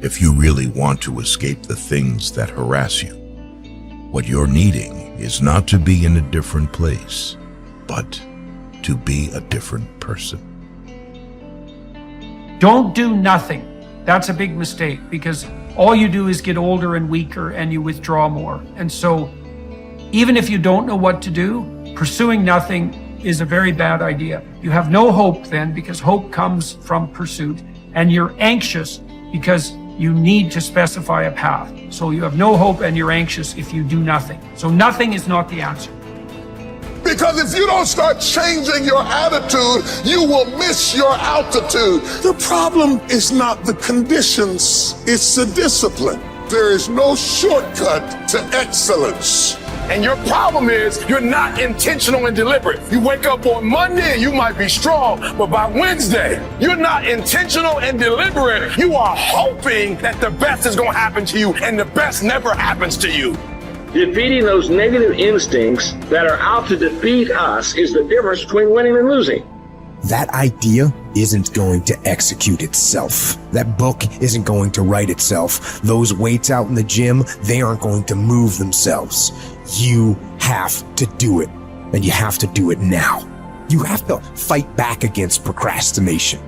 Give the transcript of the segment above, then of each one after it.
If you really want to escape the things that harass you, what you're needing is not to be in a different place, but to be a different person. Don't do nothing. That's a big mistake, because all you do is get older and weaker and you withdraw more. And so even if you don't know what to do, pursuing nothing is a very bad idea. You have no hope then, because hope comes from pursuit, and you're anxious because you need to specify a path. So you have no hope and you're anxious if you do nothing. So nothing is not the answer. Because if you don't start changing your attitude, you will miss your altitude. The problem is not the conditions, it's the discipline. There is no shortcut to excellence. And your problem is you're not intentional and deliberate. You wake up on Monday and you might be strong, but by Wednesday, you're not intentional and deliberate. You are hoping that the best is going to happen to you, and the best never happens to you. Defeating those negative instincts that are out to defeat us is the difference between winning and losing. That idea isn't going to execute itself. That book isn't going to write itself. Those weights out in the gym, they aren't going to move themselves. You have to do it, and you have to do it now. You have to fight back against procrastination.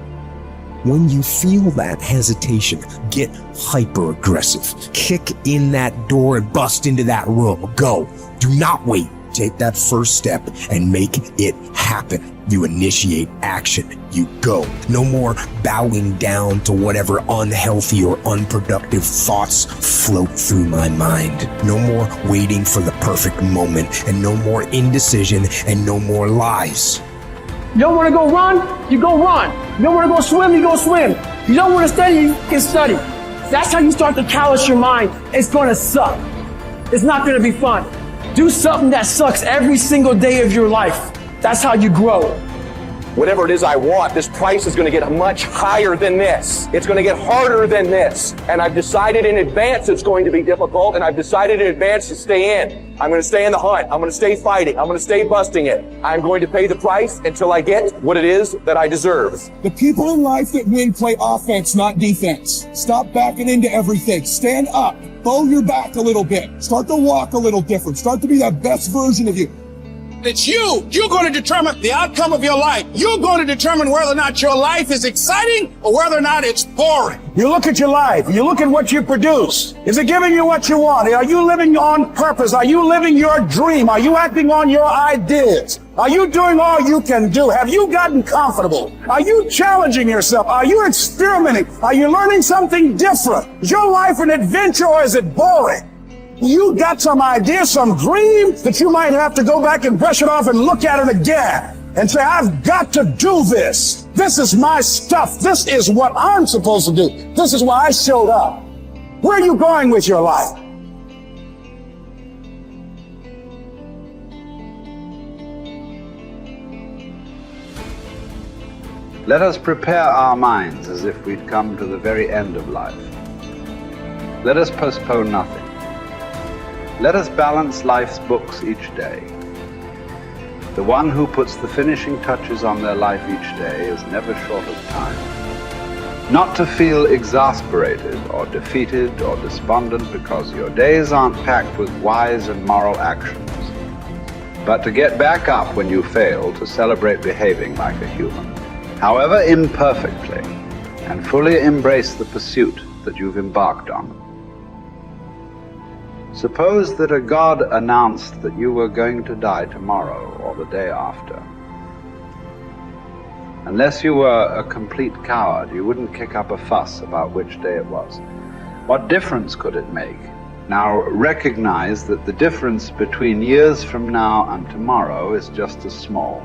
When you feel that hesitation, get hyper-aggressive. Kick in that door and bust into that room. Go. Do not wait. Take that first step and make it happen. You initiate action. You go. No more bowing down to whatever unhealthy or unproductive thoughts float through my mind. No more waiting for the perfect moment, and no more indecision, and no more lies. You don't want to go run, you go run. You don't want to go swim, you go swim. You don't want to study, you can study. That's how you start to callous your mind. It's going to suck. It's not going to be fun. Do something that sucks every single day of your life. That's how you grow. Whatever it is I want, this price is going to get much higher than this. It's going to get harder than this. And I've decided in advance it's going to be difficult, and I've decided in advance to stay in. I'm going to stay in the hunt. I'm going to stay fighting. I'm going to stay busting it. I'm going to pay the price until I get what it is that I deserve. The people in life that win play offense, not defense. Stop backing into everything. Stand up. Bow your back a little bit. Start to walk a little different. Start to be that best version of you. It's you. You're going to determine the outcome of your life. You're going to determine whether or not your life is exciting or whether or not it's boring. You look at your life. You look at what you produce. Is it giving you what you want? Are you living on purpose? Are you living your dream? Are you acting on your ideas? Are you doing all you can do? Have you gotten comfortable? Are you challenging yourself? Are you experimenting? Are you learning something different? Is your life an adventure, or is it boring? You got some idea, some dream that you might have to go back and brush it off and look at it again and say, I've got to do this. This is my stuff. This is what I'm supposed to do. This is why I showed up. Where are you going with your life? Let us prepare our minds as if we'd come to the very end of life. Let us postpone nothing. Let us balance life's books each day. The one who puts the finishing touches on their life each day is never short of time. Not to feel exasperated or defeated or despondent because your days aren't packed with wise and moral actions, but to get back up when you fail, to celebrate behaving like a human, however imperfectly, and fully embrace the pursuit that you've embarked on. Suppose that a God announced that you were going to die tomorrow or the day after. Unless you were a complete coward, you wouldn't kick up a fuss about which day it was. What difference could it make? Now recognize that the difference between years from now and tomorrow is just as small.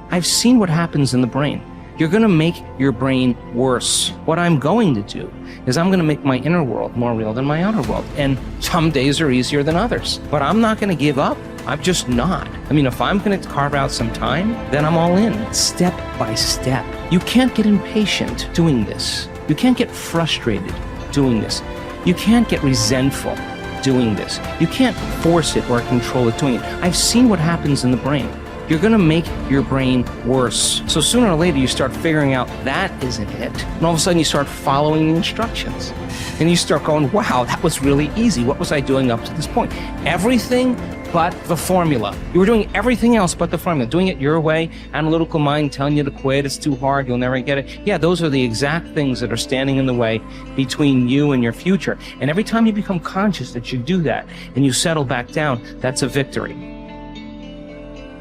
I've seen what happens in the brain. You're going to make your brain worse. What I'm going to do is I'm going to make my inner world more real than my outer world. And some days are easier than others. But I'm not going to give up. I'm just not. I mean, if I'm going to carve out some time, then I'm all in, step by step. You can't get impatient doing this. You can't get frustrated doing this. You can't get resentful doing this. You can't force it or control it doing it. I've seen what happens in the brain. you're going to make your brain worse. So sooner or later, you start figuring out that isn't it. And all of a sudden, you start following the instructions. And you start going, wow, that was really easy. What was I doing up to this point? Everything but the formula. You were doing everything else but the formula. Doing it your way, analytical mind telling you to quit, it's too hard, you'll never get it. Yeah, those are the exact things that are standing in the way between you and your future. And every time you become conscious that you do that and you settle back down, that's a victory.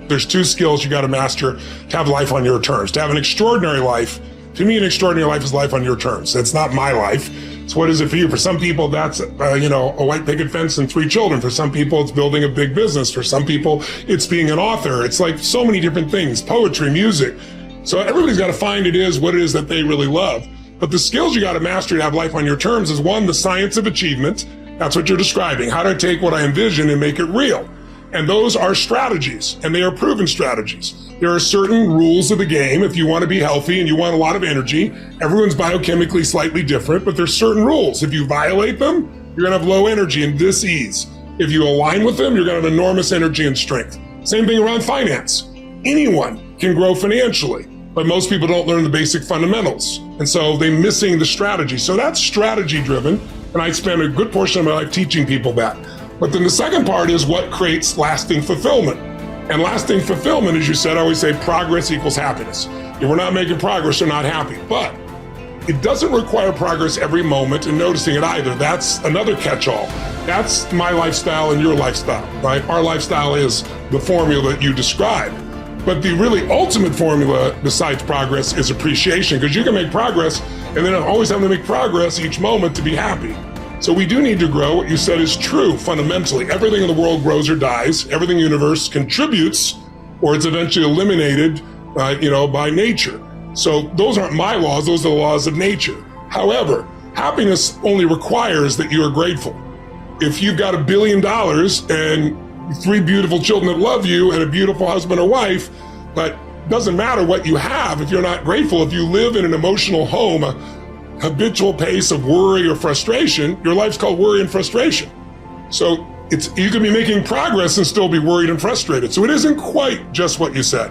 There's two skills you got to master to have life on your terms. To have an extraordinary life, to me, an extraordinary life is life on your terms. That's not my life. So what is it for you? For some people, that's, a white picket fence and 3 children. For some people, it's building a big business. For some people, it's being an author. It's like so many different things, poetry, music. So everybody's got to find what it is that they really love. But the skills you got to master to have life on your terms is, one, the science of achievement. That's what you're describing. How do I take what I envision and make it real? And those are strategies, and they are proven strategies. There are certain rules of the game. If you want to be healthy and you want a lot of energy, everyone's biochemically slightly different, but there's certain rules. If you violate them, you're going to have low energy and dis-ease. If you align with them, you're going to have enormous energy and strength. Same thing around finance. Anyone can grow financially, but most people don't learn the basic fundamentals. And so they're missing the strategy. So that's strategy driven. And I spend a good portion of my life teaching people that. But then the second part is what creates lasting fulfillment. And lasting fulfillment, as you said, I always say progress equals happiness. If we're not making progress, we're not happy. But it doesn't require progress every moment and noticing it either. That's another catch-all. That's my lifestyle and your lifestyle, right? Our lifestyle is the formula that you described. But the really ultimate formula besides progress is appreciation, because you can make progress and then always have to make progress each moment to be happy. So we do need to grow. What you said is true fundamentally. Everything in the world grows or dies. Everything in the universe contributes or it's eventually eliminated by nature. So those aren't my laws, those are the laws of nature. However, happiness only requires that you are grateful. If you've got $1 billion and 3 beautiful children that love you and a beautiful husband or wife, but it doesn't matter what you have if you're not grateful. If you live in an emotional home, habitual pace of worry or frustration, your life's called worry and frustration. So you could be making progress and still be worried and frustrated. So it isn't quite just what you said.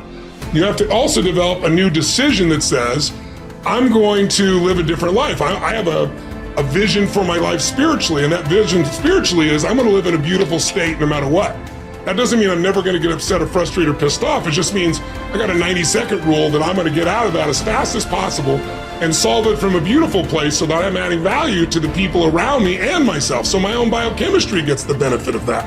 You have to also develop a new decision that says, I'm going to live a different life. I have a vision for my life spiritually, and that vision spiritually is I'm going to live in a beautiful state no matter what. That doesn't mean I'm never going to get upset or frustrated or pissed off. It just means I got a 90-second rule that I'm going to get out of that as fast as possible and solve it from a beautiful place so that I'm adding value to the people around me and myself. So my own biochemistry gets the benefit of that.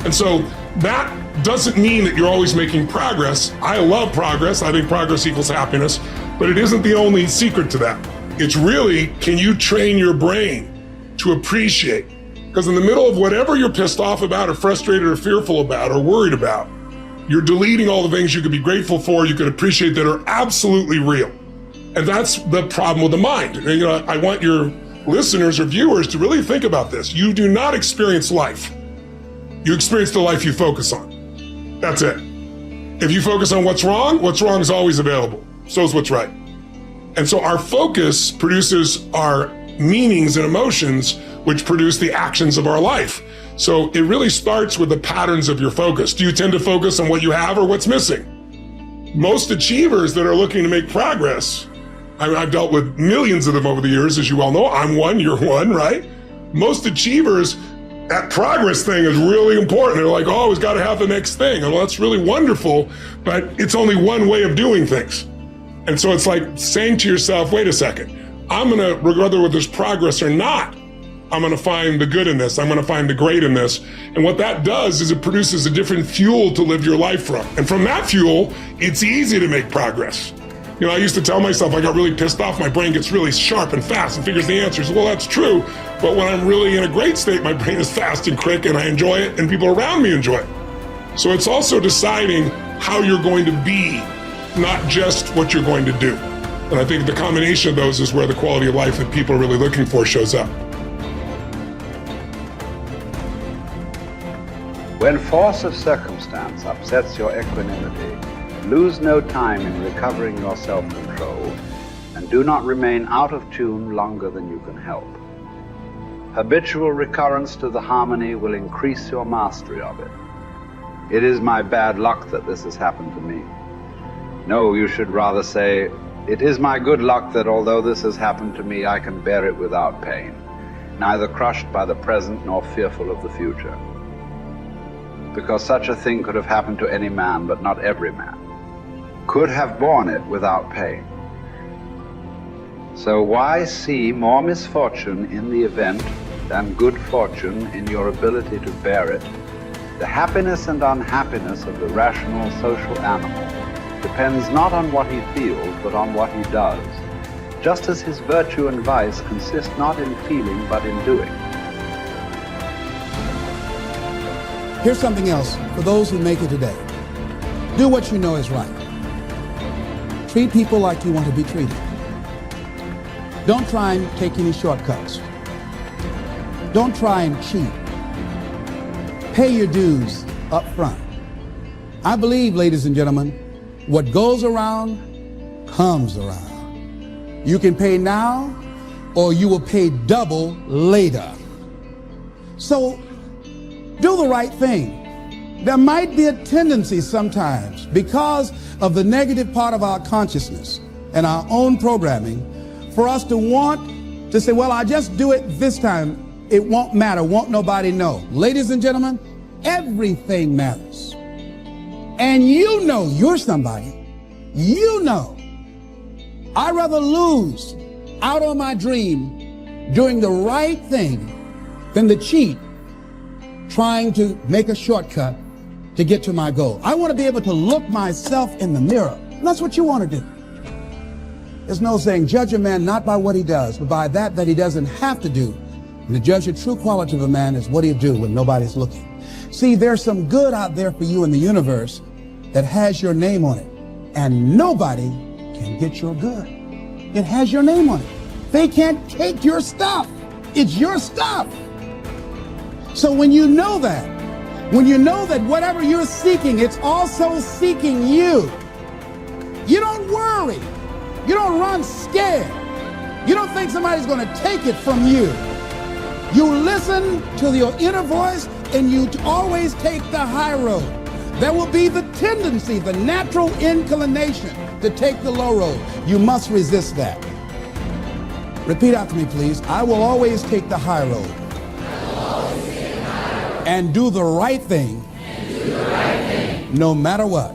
And so that doesn't mean that you're always making progress. I love progress. I think progress equals happiness, but it isn't the only secret to that. It's really, can you train your brain to appreciate? Because in the middle of whatever you're pissed off about or frustrated or fearful about or worried about, you're deleting all the things you could be grateful for, you could appreciate that are absolutely real. And that's the problem with the mind. I want your listeners or viewers to really think about this. You do not experience life. You experience the life you focus on. That's it. If you focus on what's wrong is always available. So is what's right. And so our focus produces our meanings and emotions, which produce the actions of our life. So it really starts with the patterns of your focus. Do you tend to focus on what you have or what's missing? Most achievers that are looking to make progress, I've dealt with millions of them over the years, as you well know. I'm one, you're one, right? Most achievers, that progress thing is really important. They're like, oh, we've got to have the next thing. And well, that's really wonderful, but it's only one way of doing things. And so it's like saying to yourself, wait a second, I'm going to, whether there's progress or not, I'm going to find the good in this. I'm going to find the great in this. And what that does is it produces a different fuel to live your life from. And from that fuel, it's easy to make progress. I used to tell myself I got really pissed off, my brain gets really sharp and fast and figures the answers. Well, that's true. But when I'm really in a great state, my brain is fast and quick and I enjoy it and people around me enjoy it. So it's also deciding how you're going to be, not just what you're going to do. And I think the combination of those is where the quality of life that people are really looking for shows up. When force of circumstance upsets your equanimity, lose no time in recovering your self-control, and do not remain out of tune longer than you can help. Habitual recurrence to the harmony will increase your mastery of it. It is my bad luck that this has happened to me. No, you should rather say, it is my good luck that although this has happened to me, I can bear it without pain, neither crushed by the present nor fearful of the future. Because such a thing could have happened to any man, but not every man could have borne it without pain. So why see more misfortune in the event than good fortune in your ability to bear it? The happiness and unhappiness of the rational social animal depends not on what he feels, but on what he does, just as his virtue and vice consist not in feeling, but in doing. Here's something else for those who make it today. Do what you know is right. Treat people like you want to be treated. Don't try and take any shortcuts. Don't try and cheat. Pay your dues up front. I believe, ladies and gentlemen, what goes around comes around. You can pay now or you will pay double later. So do the right thing. There might be a tendency sometimes, because of the negative part of our consciousness and our own programming, for us to want to say, well, I'll just do it this time. It won't matter. Won't nobody know. Ladies and gentlemen, everything matters. And you know you're somebody. You know. I'd rather lose out on my dream doing the right thing than to cheat trying to make a shortcut to get to my goal. I want to be able to look myself in the mirror. And that's what you want to do. There's no saying, judge a man not by what he does, but by that he doesn't have to do. And to judge the true quality of a man is what he'll do when nobody's looking. See, there's some good out there for you in the universe that has your name on it. And nobody can get your good. It has your name on it. They can't take your stuff. It's your stuff. So when you know that whatever you're seeking, it's also seeking you. You don't worry. You don't run scared. You don't think somebody's going to take it from you. You listen to your inner voice and you always take the high road. There will be the tendency, the natural inclination to take the low road. You must resist that. Repeat after me, please. I will always take the high road. And do the right thing, no matter what.